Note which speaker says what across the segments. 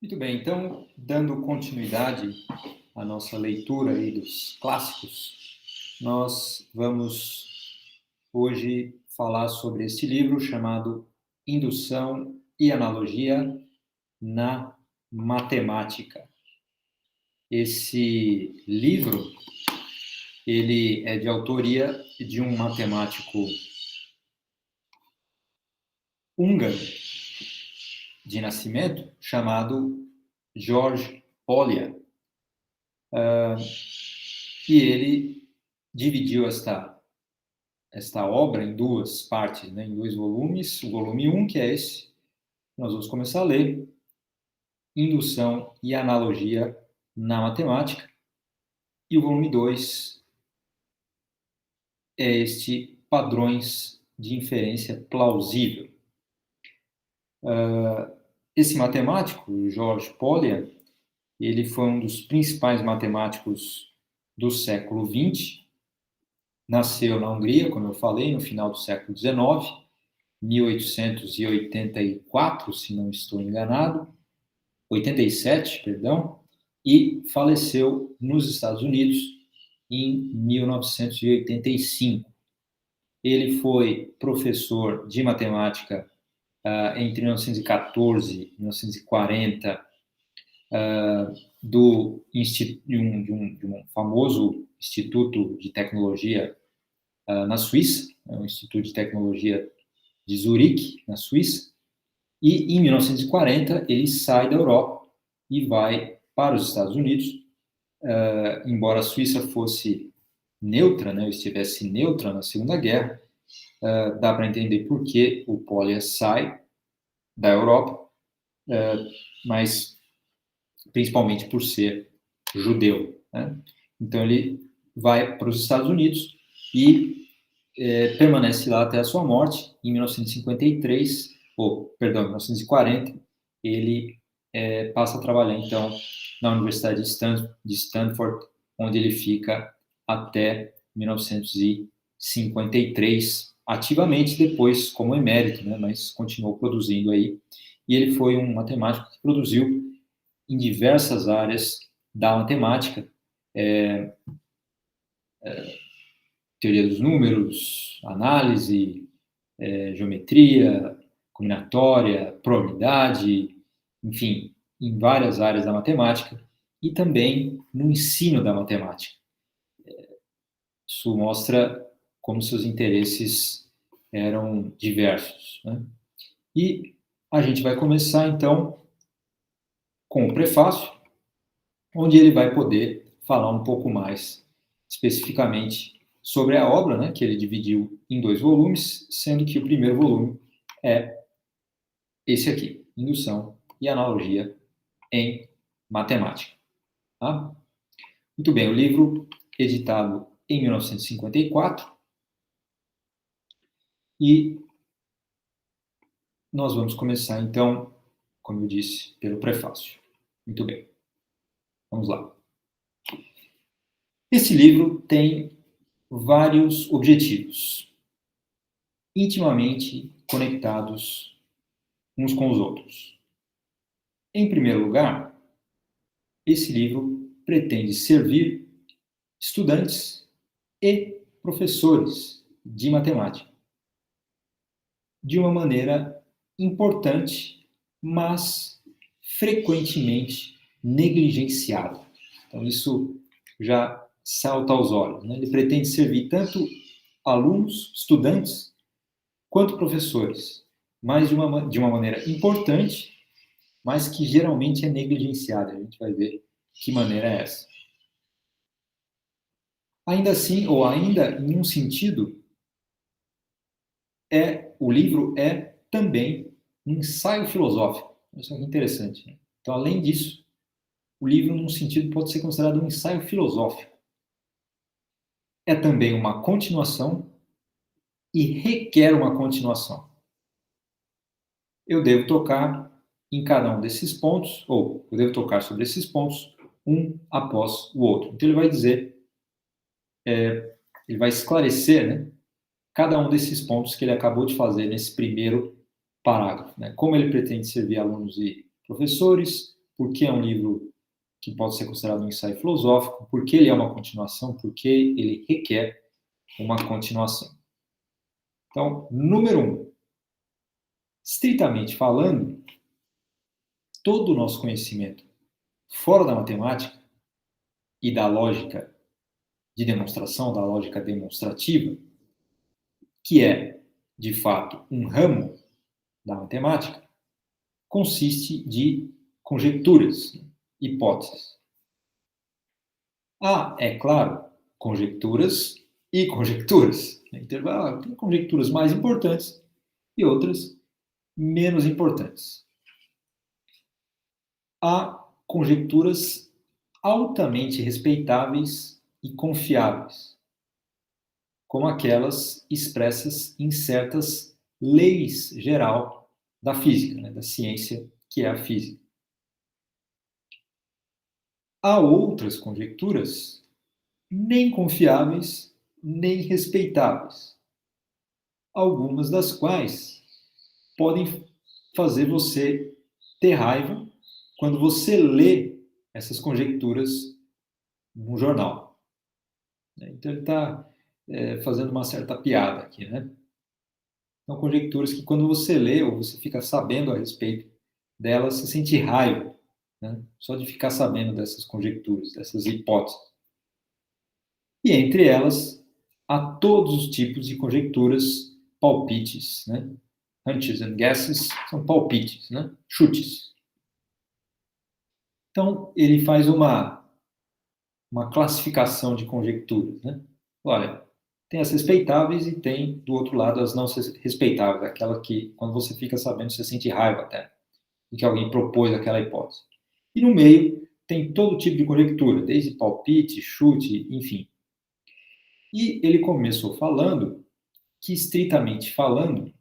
Speaker 1: Muito bem, então, dando continuidade à nossa leitura aí dos clássicos, nós vamos hoje falar sobre este livro chamado Indução e Analogia na Matemática. Esse livro, ele é de autoria de um matemático húngaro de nascimento chamado George Polya. E ele dividiu esta obra em duas partes, né, em dois volumes. O volume 1, que é esse, nós vamos começar a ler, Indução e Analogia na Matemática. E o volume 2 é este, Padrões de Inferência Plausível. Esse matemático, George Polya, ele foi um dos principais matemáticos do século XX. Nasceu na Hungria, como eu falei, no final do século XIX, 1884, se não estou enganado, 87, perdão, e faleceu nos Estados Unidos em 1985. Ele foi professor de matemática entre 1914 e 1940 de um famoso Instituto de Tecnologia na Suíça, um Instituto de Tecnologia de Zurique, na Suíça, e em 1940 ele sai da Europa e vai para os Estados Unidos. Embora a Suíça fosse neutra, né, estivesse neutra na Segunda Guerra, dá para entender por que o Polya sai da Europa, mas principalmente por ser judeu, né? Então ele vai para os Estados Unidos e permanece lá até a sua morte. Em 1953, perdão, 1940, ele passa a trabalhar, então, na Universidade de Stanford, onde ele fica até 1953, ativamente, depois como emérito, né, mas continuou produzindo aí. E ele foi um matemático que produziu em diversas áreas da matemática, teoria dos números, análise, geometria, combinatória, probabilidade, enfim, em várias áreas da matemática e também no ensino da matemática. Isso mostra como seus interesses eram diversos, né? E a gente vai começar, então, com o prefácio, onde ele vai poder falar um pouco mais especificamente sobre a obra, né, que ele dividiu em dois volumes, sendo que o primeiro volume é esse aqui, Indução e Analogia em Matemática. Tá? Muito bem, o livro editado em 1954, e nós vamos começar, então, como eu disse, pelo prefácio. Muito bem, vamos lá. Esse livro tem vários objetivos, intimamente conectados uns com os outros. Em primeiro lugar, esse livro pretende servir estudantes e professores de matemática de uma maneira importante, mas frequentemente negligenciada. Então, isso já salta aos olhos, né? Ele pretende servir tanto alunos, estudantes, quanto professores, mas de uma maneira importante, mas que geralmente é negligenciada. A gente vai ver que maneira é essa. Ainda assim, ou ainda em um sentido, o livro é também um ensaio filosófico. Isso é interessante, né? Então, além disso, o livro, num sentido, pode ser considerado um ensaio filosófico. É também uma continuação e requer uma continuação. Eu devo tocar em cada um desses pontos, ou eu devo tocar sobre esses pontos, um após o outro. Então, ele vai dizer, ele vai esclarecer, né, cada um desses pontos que ele acabou de fazer nesse primeiro parágrafo, né? Como ele pretende servir alunos e professores, por que é um livro que pode ser considerado um ensaio filosófico, por que ele é uma continuação, por que ele requer uma continuação. Então, número 1, estritamente falando, todo o nosso conhecimento fora da matemática e da lógica de demonstração, da lógica demonstrativa, que é, de fato, um ramo da matemática, consiste de conjecturas, hipóteses. Há, é claro, conjecturas e conjecturas. Tem conjecturas mais importantes e outras menos importantes. Há conjecturas altamente respeitáveis e confiáveis, como aquelas expressas em certas leis geral da física, né, da ciência que é a física. Há outras conjecturas nem confiáveis, nem respeitáveis, algumas das quais podem fazer você ter raiva quando você lê essas conjecturas num jornal. Então, ele está fazendo uma certa piada aqui, né? São conjecturas que, quando você lê ou você fica sabendo a respeito delas, você sente raiva, né? Só de ficar sabendo dessas conjecturas, dessas hipóteses. E entre elas, há todos os tipos de conjecturas, palpites, né? Hunches and guesses são palpites, né? Chutes. Então, ele faz uma classificação de conjecturas, né? Olha, tem as respeitáveis e tem, do outro lado, as não respeitáveis, aquela que, quando você fica sabendo, você sente raiva até, de que alguém propôs aquela hipótese. E no meio, tem todo tipo de conjectura, desde palpite, chute, enfim. E ele começou falando que, estritamente falando,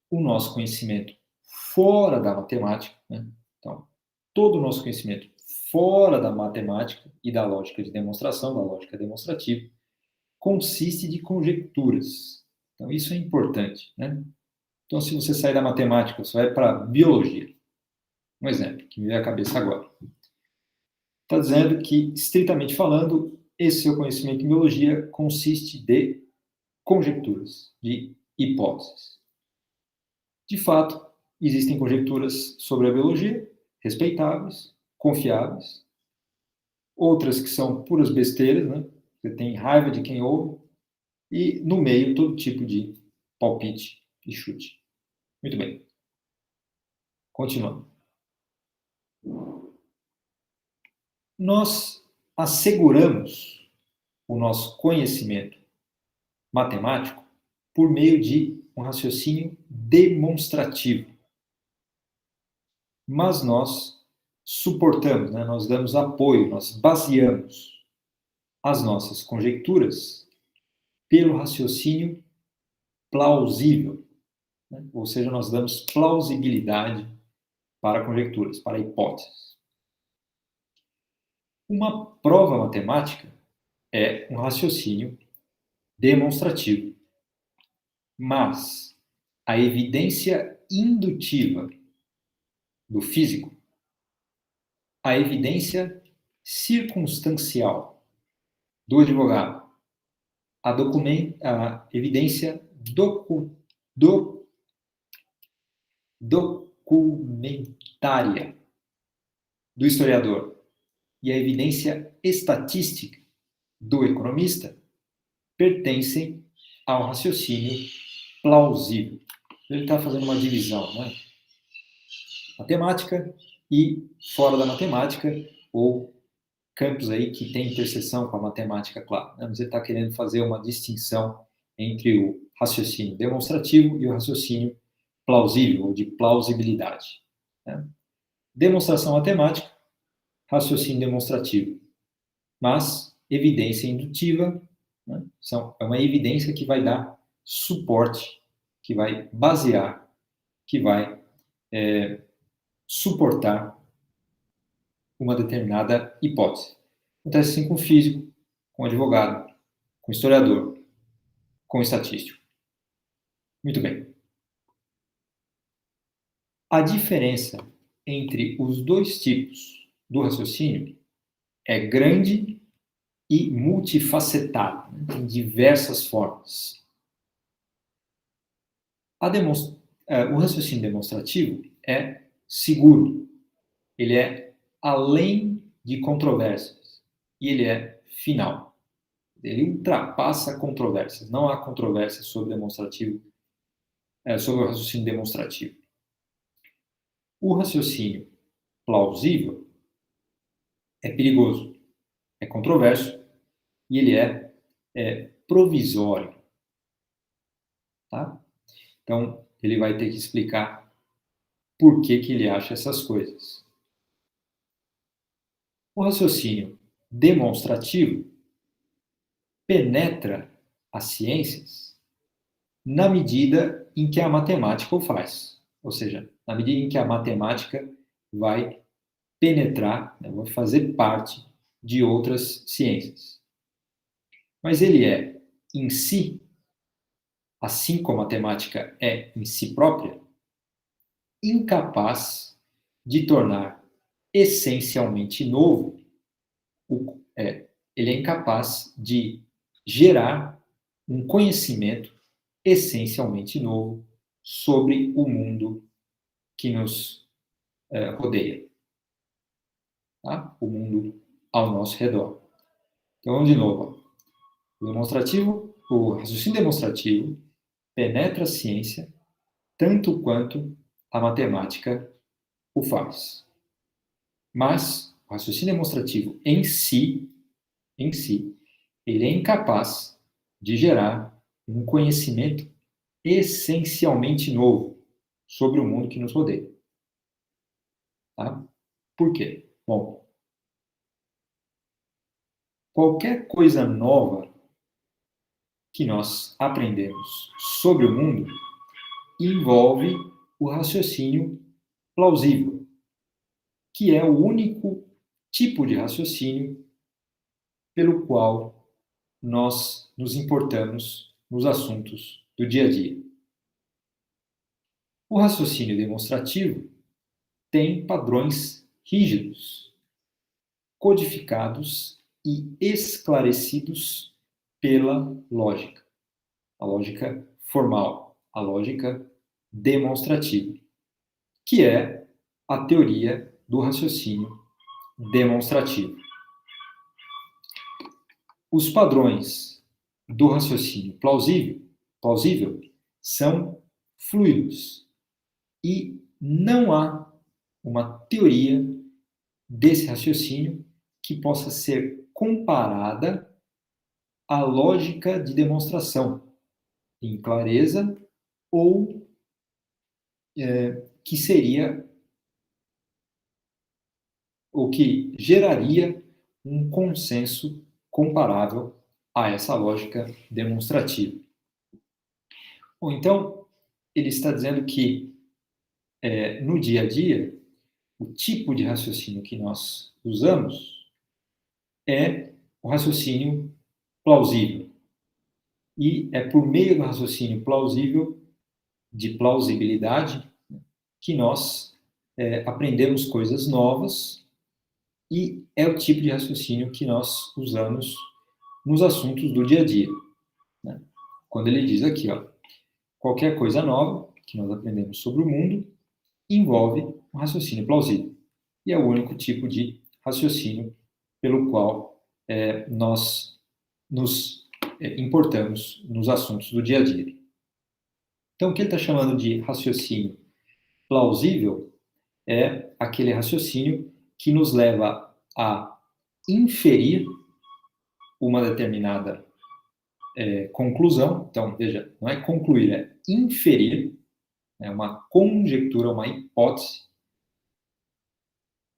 Speaker 1: o nosso conhecimento fora da matemática, né? Então, todo o nosso conhecimento fora da matemática e da lógica de demonstração, da lógica demonstrativa, consiste de conjecturas. Então, isso é importante, né? Então, se você sair da matemática, você vai para a biologia. Um exemplo que me veio à cabeça agora. Está dizendo que, estritamente falando, esse seu conhecimento em biologia consiste de conjecturas, de hipóteses. De fato, existem conjecturas sobre a biologia, respeitáveis, confiáveis, outras que são puras besteiras, né? Você tem raiva de quem ouve, e no meio todo tipo de palpite e chute. Muito bem. Continuando. Nós asseguramos o nosso conhecimento matemático por meio de um raciocínio demonstrativo. Mas nós suportamos, né? Nós damos apoio, nós baseamos as nossas conjecturas pelo raciocínio plausível, né? Ou seja, nós damos plausibilidade para conjecturas, para hipóteses. Uma prova matemática é um raciocínio demonstrativo, mas a evidência indutiva do físico, a evidência circunstancial do advogado, a evidência documentária do historiador e a evidência estatística do economista pertencem ao raciocínio plausível. Ele está fazendo uma divisão, né? Matemática e fora da matemática, ou campos aí que tem interseção com a matemática, claro. Né? Mas ele está querendo fazer uma distinção entre o raciocínio demonstrativo e o raciocínio plausível, ou de plausibilidade. Né? Demonstração matemática, raciocínio demonstrativo. Mas evidência indutiva, né? É uma evidência que vai dar suporte, que vai basear, que vai suportar uma determinada hipótese. Acontece assim com o físico, com o advogado, com o historiador, com o estatístico. Muito bem. A diferença entre os dois tipos do raciocínio é grande e multifacetado, né? Tem diversas formas. O raciocínio demonstrativo é seguro, ele é além de controvérsias e ele é final. Ele ultrapassa controvérsias. Não há controvérsias sobre sobre o raciocínio demonstrativo. O raciocínio plausível é perigoso, é controverso e ele é provisório, tá? Então, ele vai ter que explicar por que ele acha essas coisas. O raciocínio demonstrativo penetra as ciências na medida em que a matemática o faz. Ou seja, na medida em que a matemática vai penetrar, né, vai fazer parte de outras ciências. Mas ele é, em si, assim como a matemática é em si própria, incapaz de tornar essencialmente novo, ele é incapaz de gerar um conhecimento essencialmente novo sobre o mundo que nos rodeia, tá? O mundo ao nosso redor. Então, de novo, o raciocínio demonstrativo penetra a ciência tanto quanto a matemática o faz. Mas o raciocínio demonstrativo em si, ele é incapaz de gerar um conhecimento essencialmente novo sobre o mundo que nos rodeia. Tá? Por quê? Bom, qualquer coisa nova que nós aprendemos sobre o mundo envolve o raciocínio plausível, que é o único tipo de raciocínio pelo qual nós nos importamos nos assuntos do dia a dia. O raciocínio demonstrativo tem padrões rígidos, codificados e esclarecidos pela lógica. A lógica formal, a lógica demonstrativa, que é a teoria do raciocínio demonstrativo. Os padrões do raciocínio plausível são fluidos e não há uma teoria desse raciocínio que possa ser comparada à lógica de demonstração em clareza ou que seria ou que geraria um consenso comparável a essa lógica demonstrativa. Ou então, ele está dizendo que no dia a dia, o tipo de raciocínio que nós usamos é o raciocínio plausível. E é por meio do raciocínio plausível, de plausibilidade, que nós aprendemos coisas novas e é o tipo de raciocínio que nós usamos nos assuntos do dia a dia. Né? Quando ele diz aqui, ó, qualquer coisa nova que nós aprendemos sobre o mundo envolve um raciocínio plausível. E é o único tipo de raciocínio pelo qual nós nos importamos nos assuntos do dia a dia. Então, o que ele está chamando de raciocínio plausível é aquele raciocínio que nos leva a inferir uma determinada conclusão. Então, veja, não é concluir, é inferir, é uma conjectura, uma hipótese,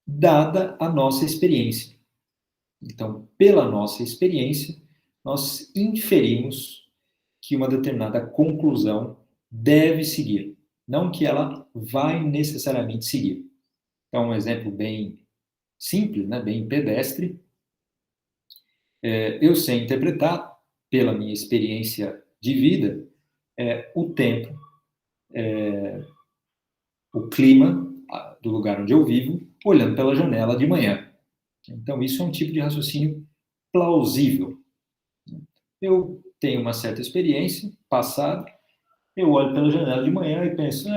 Speaker 1: dada a nossa experiência. Então, pela nossa experiência, nós inferimos que uma determinada conclusão deve seguir, não que ela vai necessariamente seguir. Então, um exemplo bem simples, né, bem pedestre, eu sei interpretar, pela minha experiência de vida, o tempo, o clima do lugar onde eu vivo, olhando pela janela de manhã. Então, isso é um tipo de raciocínio plausível. Eu tenho uma certa experiência passada, eu olho pela janela de manhã e penso,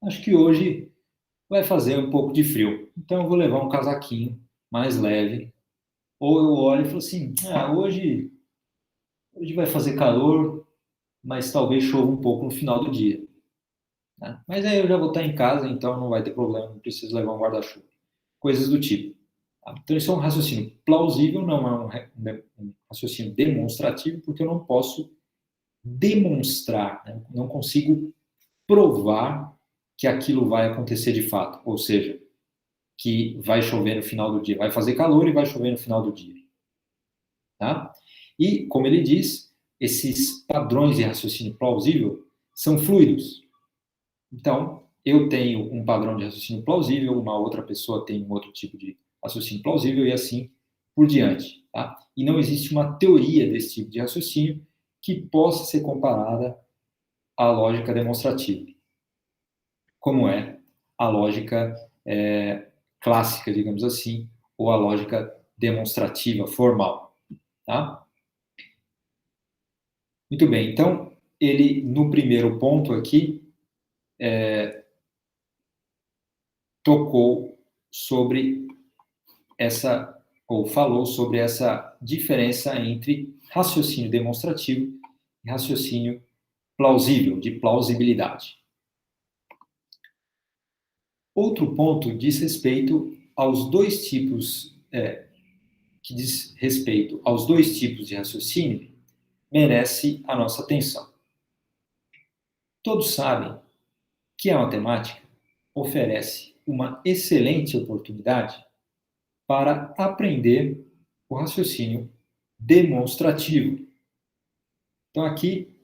Speaker 1: acho que hoje vai fazer um pouco de frio, então eu vou levar um casaquinho mais leve. Ou eu olho e falo assim, hoje vai fazer calor, mas talvez chova um pouco no final do dia. Né? Mas aí eu já vou estar em casa, então não vai ter problema, não preciso levar um guarda-chuva. Coisas do tipo. Tá? Então, isso é um raciocínio plausível, não é um raciocínio demonstrativo, porque eu não posso demonstrar, né? Não consigo provar que aquilo vai acontecer de fato. Ou seja, que vai chover no final do dia. Vai fazer calor e vai chover no final do dia. Tá? E, como ele diz, esses padrões de raciocínio plausível são fluidos. Então, eu tenho um padrão de raciocínio plausível, uma outra pessoa tem um outro tipo de raciocínio plausível e assim por diante. Tá? E não existe uma teoria desse tipo de raciocínio que possa ser comparada à lógica demonstrativa, como é a lógica clássica, digamos assim, ou a lógica demonstrativa formal. Tá? Muito bem, então, ele, no primeiro ponto aqui, tocou sobre essa, ou falou sobre essa diferença entre raciocínio demonstrativo e raciocínio plausível, de plausibilidade. Outro ponto diz respeito aos dois tipos, que diz respeito aos dois tipos de raciocínio, merece a nossa atenção. Todos sabem que a matemática oferece uma excelente oportunidade para aprender o raciocínio demonstrativo. Então, aqui,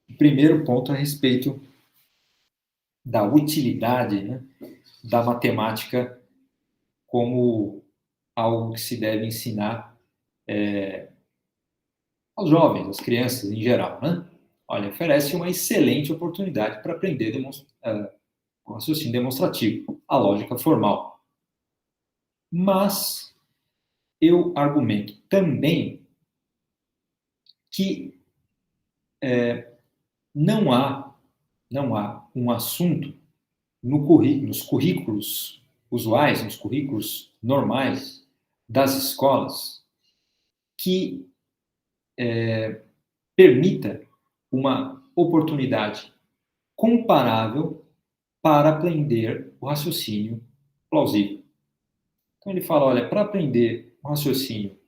Speaker 1: o primeiro ponto a respeito da utilidade, né, da matemática como algo que se deve ensinar aos jovens, às crianças em geral. Né? Olha, oferece uma excelente oportunidade para aprender o raciocínio demonstrativo, a lógica formal. Mas eu argumento também que não há um assunto nos currículos usuais, nos currículos normais das escolas, que permita uma oportunidade comparável para aprender o raciocínio plausível. Então ele fala, olha, para aprender o raciocínio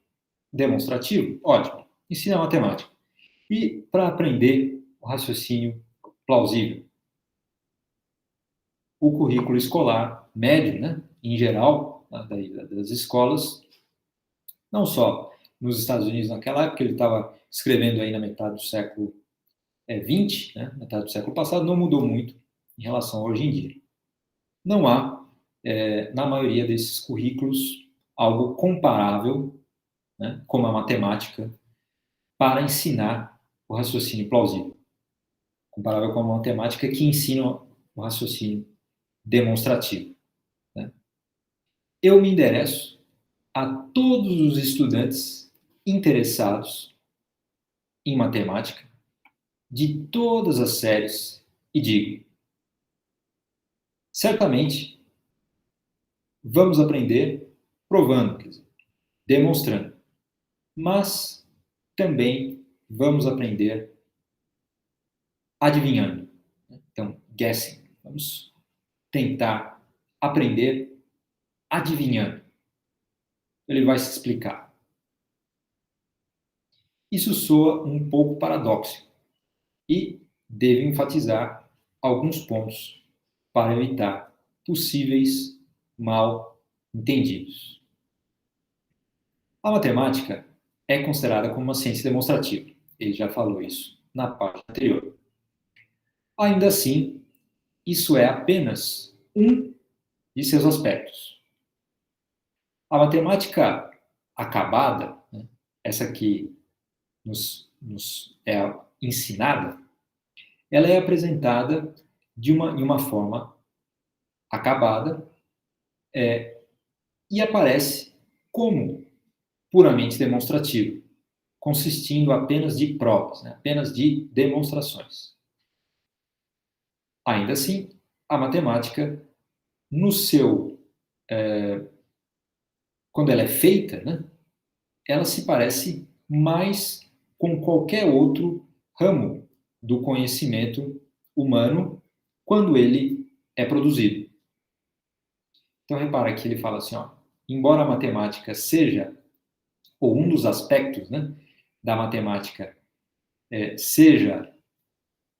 Speaker 1: demonstrativo, ótimo, ensina matemática. E para aprender o raciocínio plausível, o currículo escolar médio, né, em geral, das escolas, não só nos Estados Unidos naquela época, ele estava escrevendo aí na metade do século XX, né, metade do século passado, não mudou muito em relação a hoje em dia. Não há, na maioria desses currículos, algo comparável, né, como a matemática, para ensinar o raciocínio plausível. Comparável com a matemática que ensina o raciocínio demonstrativo. Né? Eu me endereço a todos os estudantes interessados em matemática, de todas as séries, e digo: certamente vamos aprender provando, quer dizer, demonstrando, mas também vamos aprender adivinhando. Então, guessing. Vamos tentar aprender adivinhando. Ele vai se explicar. Isso soa um pouco paradoxo e devo enfatizar alguns pontos para evitar possíveis mal entendidos. A matemática é considerada como uma ciência demonstrativa. Ele já falou isso na parte anterior. Ainda assim, isso é apenas um de seus aspectos. A matemática acabada, né, essa que nos é ensinada, ela é apresentada em uma forma acabada, e aparece como puramente demonstrativo, consistindo apenas de provas, né? Apenas de demonstrações. Ainda assim, a matemática, no seu, quando ela é feita, né, ela se parece mais com qualquer outro ramo do conhecimento humano quando ele é produzido. Então, repara que ele fala assim, ó, embora a matemática seja, ou um dos aspectos, né, da matemática seja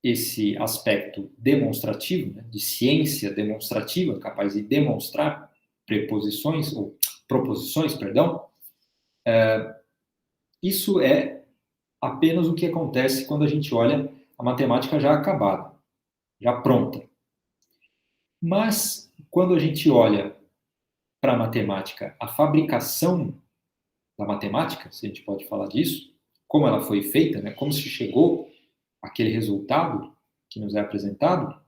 Speaker 1: esse aspecto demonstrativo, né, de ciência demonstrativa, capaz de demonstrar preposições, ou proposições, perdão, isso é apenas o que acontece quando a gente olha a matemática já acabada, já pronta. Mas, quando a gente olha para a matemática, a fabricação da matemática, se a gente pode falar disso, como ela foi feita, né, como se chegou àquele resultado que nos é apresentado,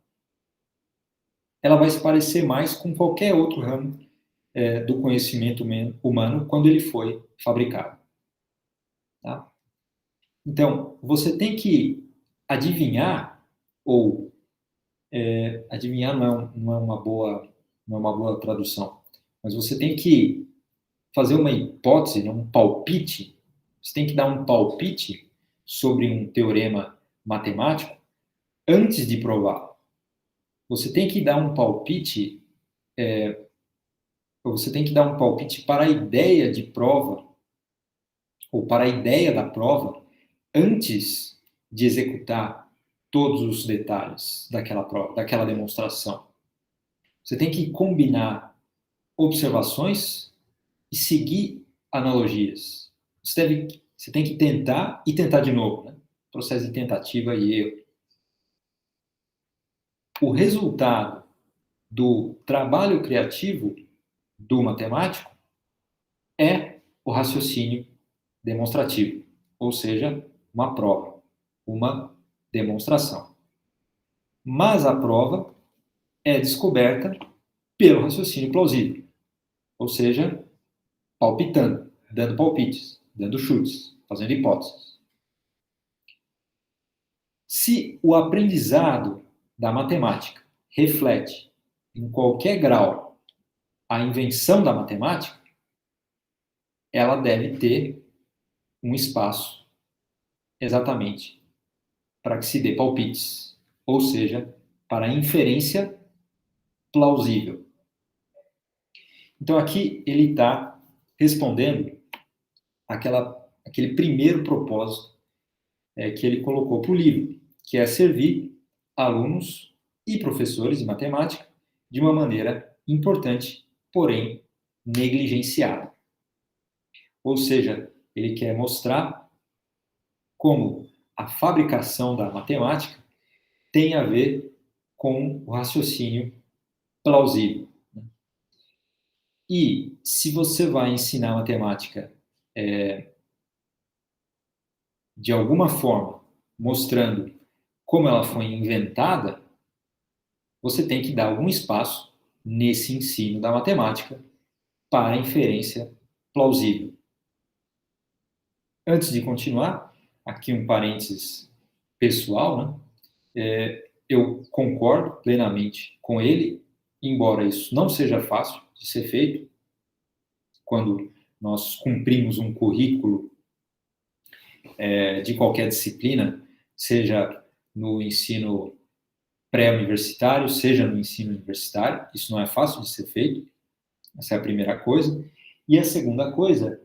Speaker 1: ela vai se parecer mais com qualquer outro ramo do conhecimento humano quando ele foi fabricado. Tá? Então, você tem que adivinhar, ou adivinhar não é uma boa tradução, mas você tem que fazer uma hipótese, né, um palpite, você tem que dar um palpite sobre um teorema matemático antes de prová-lo. Você tem que dar um palpite, você tem que dar um palpite para a ideia de prova, ou para a ideia da prova, antes de executar todos os detalhes daquela prova, daquela demonstração. Você tem que combinar observações e seguir analogias. Você tem que tentar e tentar de novo, né? Processo de tentativa e erro. O resultado do trabalho criativo do matemático é o raciocínio demonstrativo, ou seja, uma prova, uma demonstração. Mas a prova é descoberta pelo raciocínio plausível, ou seja, palpitando, dando palpites, dando chutes, fazendo hipóteses. Se o aprendizado da matemática reflete, em qualquer grau, a invenção da matemática, ela deve ter um espaço exatamente para que se dê palpites, ou seja, para inferência plausível. Então aqui ele está respondendo aquele primeiro propósito que ele colocou para o livro, que é servir alunos e professores de matemática de uma maneira importante, porém negligenciada. Ou seja, ele quer mostrar como a fabricação da matemática tem a ver com o raciocínio plausível. E se você vai ensinar matemática de alguma forma, mostrando como ela foi inventada, você tem que dar algum espaço nesse ensino da matemática para a inferência plausível. Antes de continuar, aqui um parênteses pessoal, né? Eu concordo plenamente com ele, embora isso não seja fácil de ser feito, quando nós cumprimos um currículo de qualquer disciplina, seja no ensino pré-universitário, seja no ensino universitário, isso não é fácil de ser feito, essa é a primeira coisa. E a segunda coisa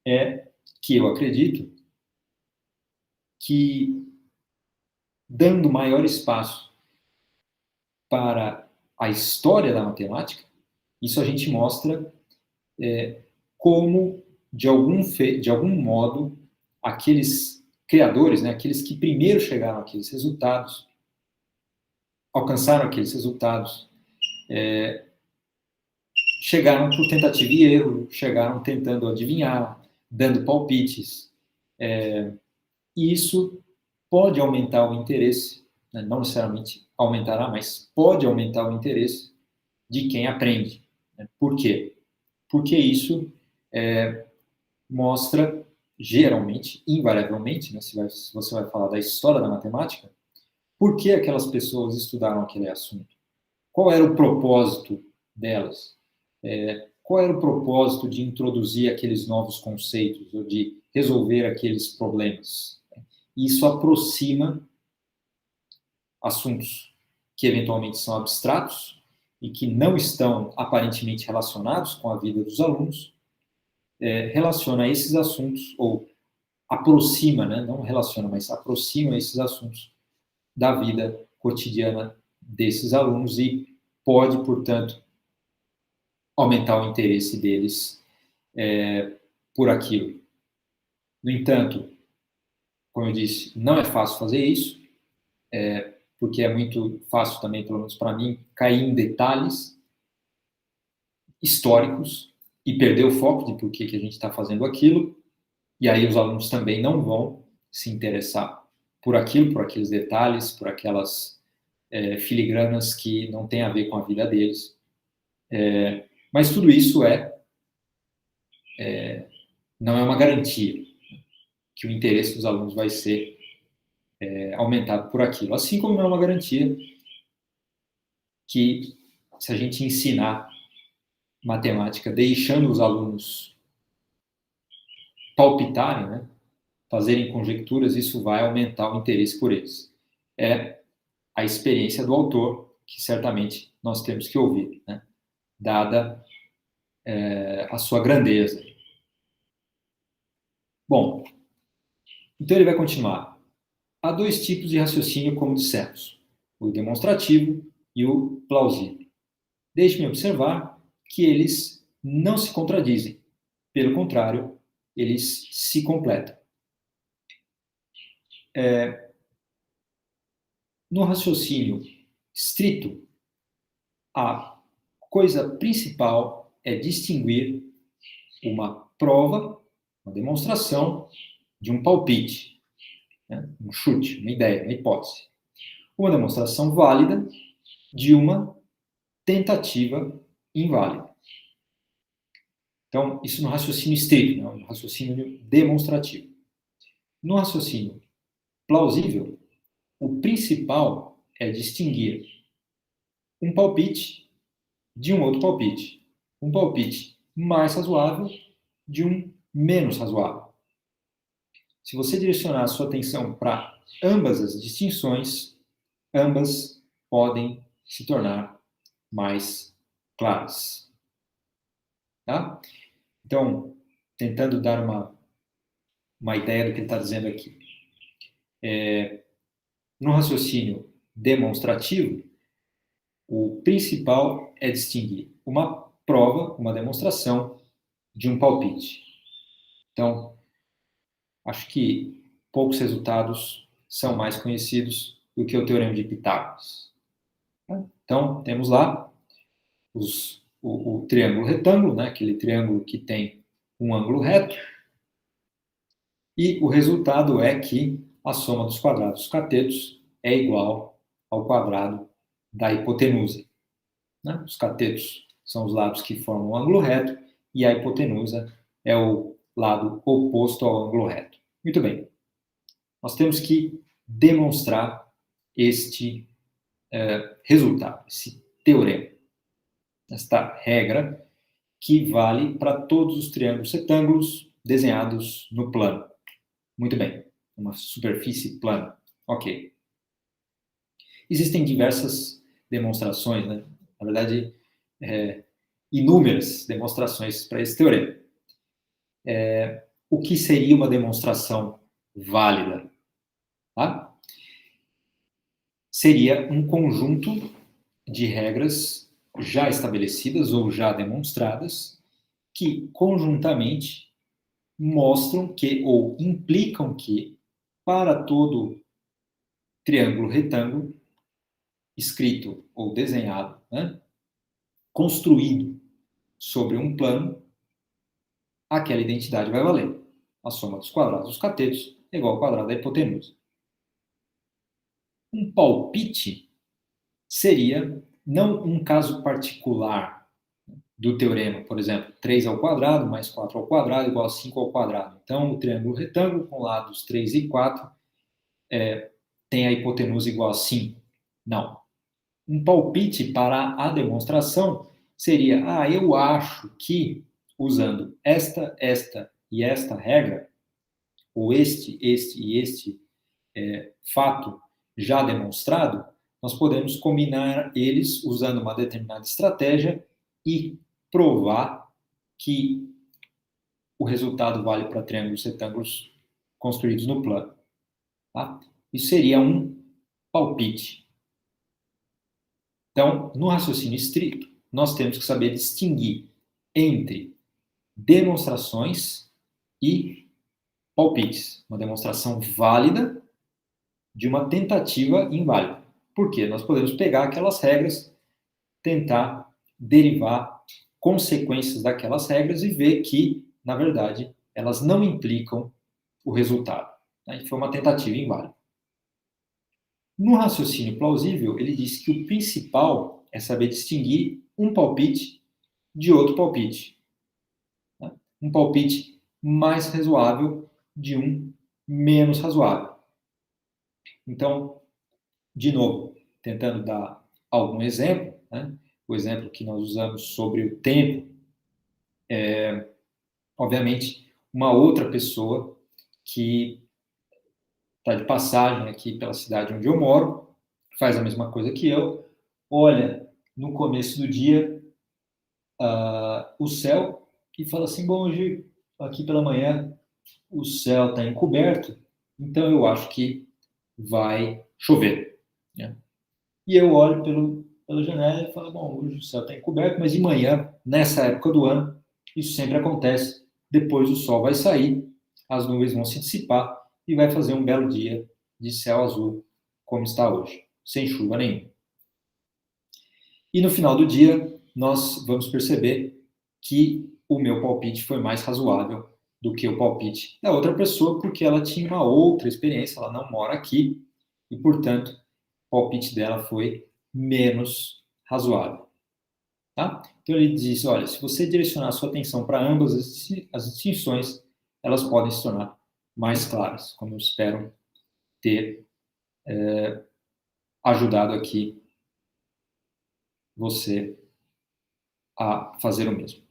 Speaker 1: é que eu acredito que, dando maior espaço para a história da matemática, isso a gente mostra como, de algum modo, aqueles criadores, né, aqueles que primeiro chegaram àqueles resultados, alcançaram aqueles resultados, chegaram por tentativa e erro, chegaram tentando adivinhar, dando palpites. E isso pode aumentar o interesse, né, não necessariamente aumentará, mas pode aumentar o interesse de quem aprende. Né? Por quê? Porque isso mostra, geralmente, invariavelmente, né, se você vai falar da história da matemática, por que aquelas pessoas estudaram aquele assunto? Qual era o propósito delas? Qual era o propósito de introduzir aqueles novos conceitos ou de resolver aqueles problemas? Isso aproxima assuntos que eventualmente são abstratos e que não estão aparentemente relacionados com a vida dos alunos, relaciona esses assuntos, ou aproxima, né? Não relaciona, mas aproxima esses assuntos da vida cotidiana desses alunos e pode, portanto, aumentar o interesse deles por aquilo. No entanto, como eu disse, não é fácil fazer isso, porque é muito fácil também, pelo menos para mim, cair em detalhes históricos e perder o foco de por que a gente está fazendo aquilo, e aí os alunos também não vão se interessar por aquilo, por aqueles detalhes, por aquelas filigranas que não têm a ver com a vida deles. Mas tudo isso não é uma garantia que o interesse dos alunos vai ser aumentado por aquilo. Assim como não é uma garantia que, se a gente ensinar matemática deixando os alunos palpitarem, né, fazerem conjecturas, isso vai aumentar o interesse por eles. É a experiência do autor, que certamente nós temos que ouvir, né, dada a sua grandeza. Bom, então ele vai continuar. Há dois tipos de raciocínio, como dissemos, o demonstrativo e o plausível. Deixe-me observar que eles não se contradizem. Pelo contrário, eles se completam. No raciocínio estrito, a coisa principal é distinguir uma prova, uma demonstração, de um palpite, né? Um chute, uma ideia, uma hipótese. Uma demonstração válida de uma tentativa inválida. Então, isso no raciocínio estrito, né? No raciocínio demonstrativo. No raciocínio plausível, o principal é distinguir um palpite de um outro palpite. Um palpite mais razoável de um menos razoável. Se você direcionar a sua atenção para ambas as distinções, ambas podem se tornar mais claras. Tá? Então, tentando dar uma ideia do que ele está dizendo aqui. No raciocínio demonstrativo, o principal é distinguir uma prova, uma demonstração, de um palpite. Então, acho que poucos resultados são mais conhecidos do que o Teorema de Pitágoras. Então, temos lá o triângulo retângulo, né? Aquele triângulo que tem um ângulo reto, e o resultado é que a soma dos quadrados dos catetos é igual ao quadrado da hipotenusa. Né? Os catetos são os lados que formam o ângulo reto e a hipotenusa é o lado oposto ao ângulo reto. Muito bem. Nós temos que demonstrar este resultado, esse teorema, esta regra que vale para todos os triângulos retângulos desenhados no plano. Muito bem. Uma superfície plana. Ok. Existem diversas demonstrações, né? Na verdade, inúmeras demonstrações para esse teorema. O que seria uma demonstração válida? Tá? Seria um conjunto de regras já estabelecidas ou já demonstradas que, conjuntamente, mostram que, ou implicam que, para todo triângulo retângulo, escrito ou desenhado, né, construído sobre um plano, aquela identidade vai valer. A soma dos quadrados dos catetos é igual ao quadrado da hipotenusa. Um palpite seria não um caso particular do teorema, por exemplo, 3 ao quadrado mais 4 ao quadrado igual a 5 ao quadrado. Então, o triângulo retângulo com lados 3 e 4 tem a hipotenusa igual a 5. Não. Um palpite para a demonstração seria, eu acho que, usando esta e esta regra, ou este e este fato já demonstrado, nós podemos combinar eles usando uma determinada estratégia e provar que o resultado vale para triângulos retângulos construídos no plano. Tá? Isso seria um palpite. Então, no raciocínio estrito, nós temos que saber distinguir entre demonstrações e palpites. Uma demonstração válida de uma tentativa inválida. Por quê? Nós podemos pegar aquelas regras, tentar derivar consequências daquelas regras e ver que, na verdade, elas não implicam o resultado. Foi uma tentativa inválida. No raciocínio plausível, ele diz que o principal é saber distinguir um palpite de outro palpite. Um palpite mais razoável de um menos razoável. Então, de novo, tentando dar algum exemplo, o exemplo que nós usamos sobre o tempo, obviamente, uma outra pessoa que está de passagem aqui pela cidade onde eu moro, faz a mesma coisa que eu, olha no começo do dia o céu e fala assim, bom, hoje aqui pela manhã o céu está encoberto, então eu acho que vai chover. Né? E eu olho pela janela e falo, bom, hoje o céu está encoberto, mas de manhã, nessa época do ano, isso sempre acontece, depois o sol vai sair, as nuvens vão se dissipar e vai fazer um belo dia de céu azul, como está hoje, sem chuva nenhuma. E no final do dia, nós vamos perceber que o meu palpite foi mais razoável do que o palpite da outra pessoa, porque ela tinha uma outra experiência, ela não mora aqui, e, portanto, o palpite dela foi menos razoável. Tá? Então, ele diz, olha, se você direcionar a sua atenção para ambas as distinções, elas podem se tornar mais claras, como eu espero ter ajudado aqui você a fazer o mesmo.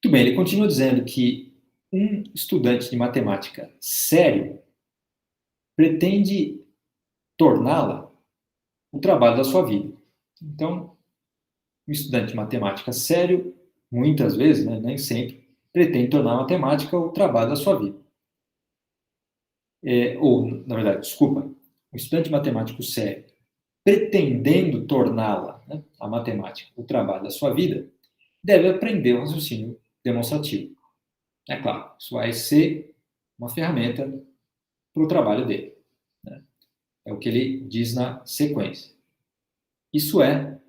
Speaker 1: Muito bem, ele continua dizendo que um estudante de matemática sério pretende torná-la o trabalho da sua vida. Então, um estudante de matemática sério, muitas vezes, nem sempre, pretende tornar a matemática o trabalho da sua vida. Na verdade, desculpa, um estudante de matemático sério, pretendendo torná-la, a matemática, o trabalho da sua vida, deve aprender o raciocínio demonstrativo. É claro, isso vai ser uma ferramenta para o trabalho dele. É o que ele diz na sequência. Isso é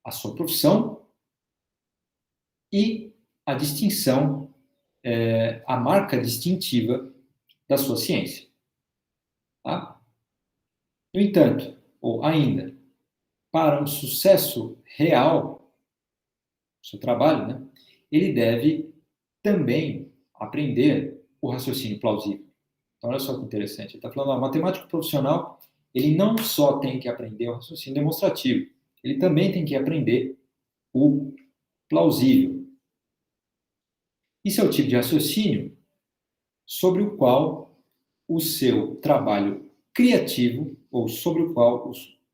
Speaker 1: a sua profissão e a distinção, a marca distintiva da sua ciência. Tá? No entanto, ou ainda, para um sucesso real do seu trabalho, ele deve também aprender o raciocínio plausível. Então, olha só que interessante. Ele está falando, matemático profissional, ele não só tem que aprender o raciocínio demonstrativo, ele também tem que aprender o plausível. Isso é o tipo de raciocínio sobre o qual o seu trabalho criativo, ou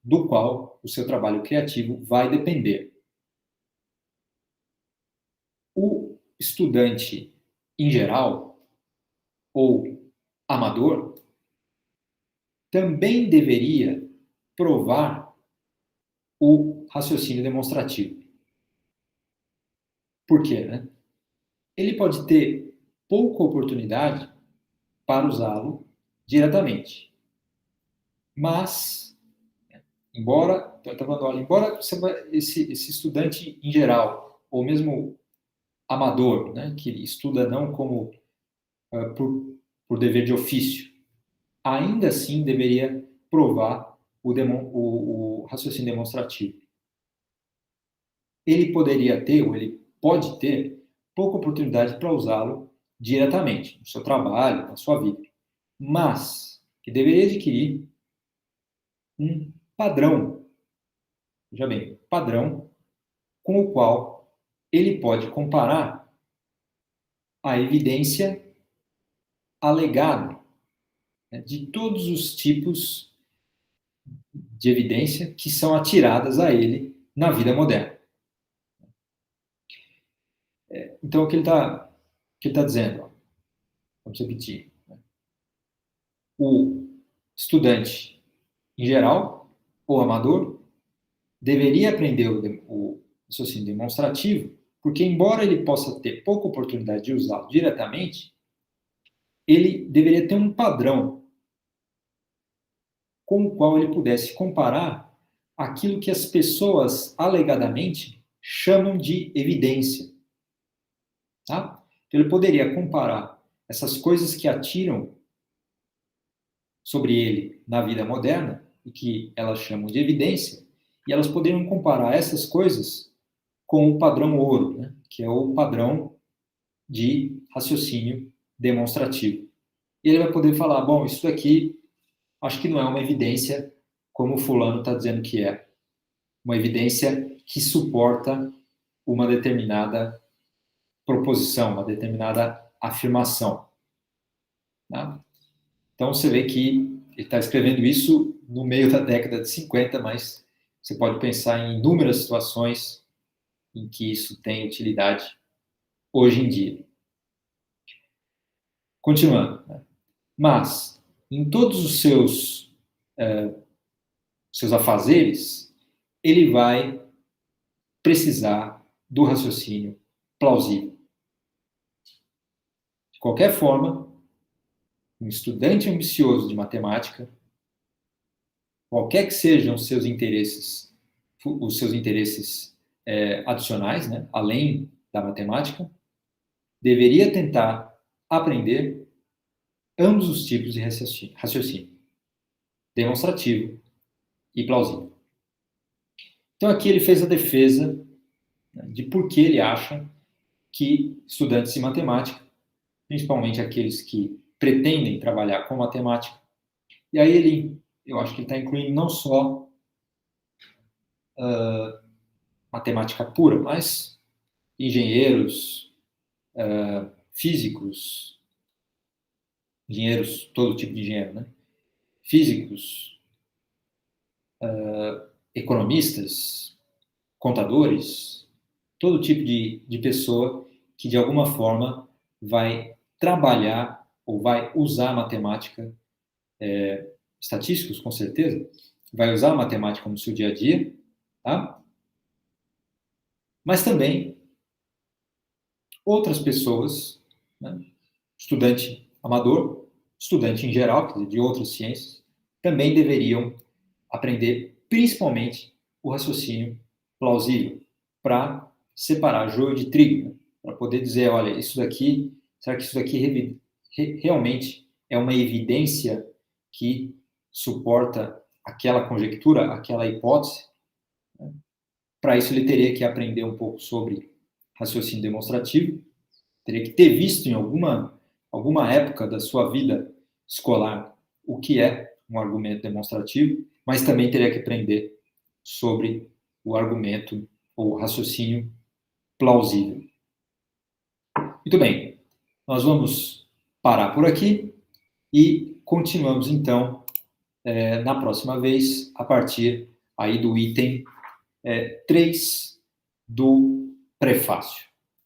Speaker 1: do qual o seu trabalho criativo vai depender. O estudante, em geral, ou amador, também deveria provar o raciocínio demonstrativo. Por quê? Ele pode ter pouca oportunidade para usá-lo diretamente. Mas, embora esse estudante em geral, ou mesmo amador, que estuda não como por dever de ofício, ainda assim deveria provar o raciocínio demonstrativo. Ele poderia ter, ou ele pode ter, pouca oportunidade para usá-lo diretamente, no seu trabalho, na sua vida. Mas que deveria adquirir um padrão, veja bem, padrão com o qual ele pode comparar a evidência alegada, né, de todos os tipos de evidência que são atiradas a ele na vida moderna. Então, o que ele está dizendo? Ó, vamos repetir. O estudante, em geral, ou amador, deveria aprender o raciocínio demonstrativo, porque, embora ele possa ter pouca oportunidade de usá-lo diretamente, ele deveria ter um padrão com o qual ele pudesse comparar aquilo que as pessoas, alegadamente, chamam de evidência. Tá? Então, ele poderia comparar essas coisas que atiram sobre ele na vida moderna, e que elas chamam de evidência, e elas poderiam comparar essas coisas com o padrão ouro, né? Que é o padrão de raciocínio demonstrativo. E ele vai poder falar, bom, isso aqui acho que não é uma evidência como o fulano está dizendo que é. Uma evidência que suporta uma determinada proposição, uma determinada afirmação. Tá? Então, você vê que ele está escrevendo isso no meio da década de 50, mas você pode pensar em inúmeras situações em que isso tem utilidade hoje em dia. Continuando. Né? Mas, em todos os seus afazeres, ele vai precisar do raciocínio plausível. De qualquer forma, um estudante ambicioso de matemática, qualquer que sejam os seus interesses adicionais, né, além da matemática, deveria tentar aprender ambos os tipos de raciocínio, demonstrativo e plausível. Então, aqui ele fez a defesa, né, de por que ele acha que estudantes de matemática, principalmente aqueles que pretendem trabalhar com matemática, e aí eu acho que ele está incluindo não só matemática pura, mas engenheiros, físicos, engenheiros, todo tipo de engenheiro, né? Físicos, economistas, contadores, todo tipo de pessoa que, de alguma forma, vai trabalhar ou vai usar a matemática, estatísticos, com certeza, vai usar a matemática no seu dia a dia, tá? Mas também outras pessoas, né? Estudante amador, estudante em geral, quer dizer, de outras ciências, também deveriam aprender principalmente o raciocínio plausível para separar joio de trigo, né? Para poder dizer, olha, isso daqui, será que isso daqui realmente é uma evidência que suporta aquela conjectura, aquela hipótese? Para isso ele teria que aprender um pouco sobre raciocínio demonstrativo, teria que ter visto em alguma época da sua vida escolar o que é um argumento demonstrativo, mas também teria que aprender sobre o argumento ou raciocínio plausível. Muito bem, nós vamos parar por aqui e continuamos então na próxima vez a partir aí do item 3 do prefácio.